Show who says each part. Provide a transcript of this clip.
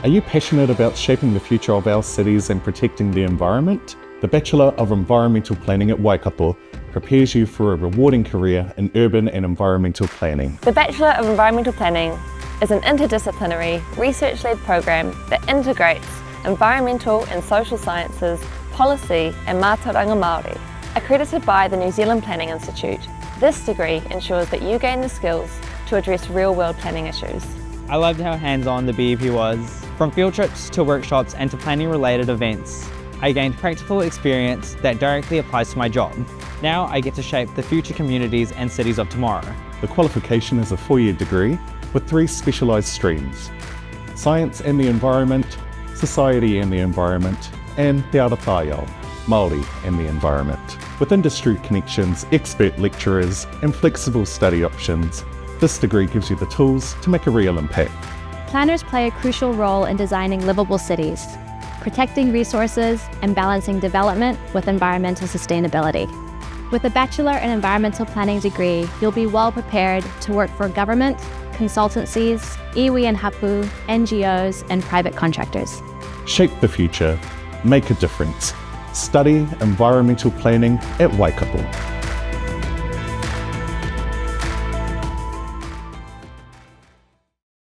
Speaker 1: Are you passionate about shaping the future of our cities and protecting the environment? The Bachelor of Environmental Planning at Waikato prepares you for a rewarding career in urban and environmental planning.
Speaker 2: The Bachelor of Environmental Planning is an interdisciplinary, research-led program that integrates environmental and social sciences, policy and mātauranga Māori. Accredited by the New Zealand Planning Institute, this degree ensures that you gain the skills to address real-world planning issues.
Speaker 3: I loved how hands-on the BEP was. From field trips to workshops and to planning-related events, I gained practical experience that directly applies to my job. Now I get to shape the future communities and cities of tomorrow.
Speaker 1: The qualification is a 4-year degree with 3 specialised streams: Science and the Environment, Society and the Environment, and Te Arataiao, Māori and the Environment. With industry connections, expert lecturers, and flexible study options, this degree gives you the tools to make a real impact.
Speaker 4: Planners play a crucial role in designing livable cities, protecting resources and balancing development with environmental sustainability. With a Bachelor in Environmental Planning degree, you'll be well prepared to work for government, consultancies, iwi and hapu, NGOs and private contractors.
Speaker 1: Shape the future, make a difference. Study environmental planning at Waikato.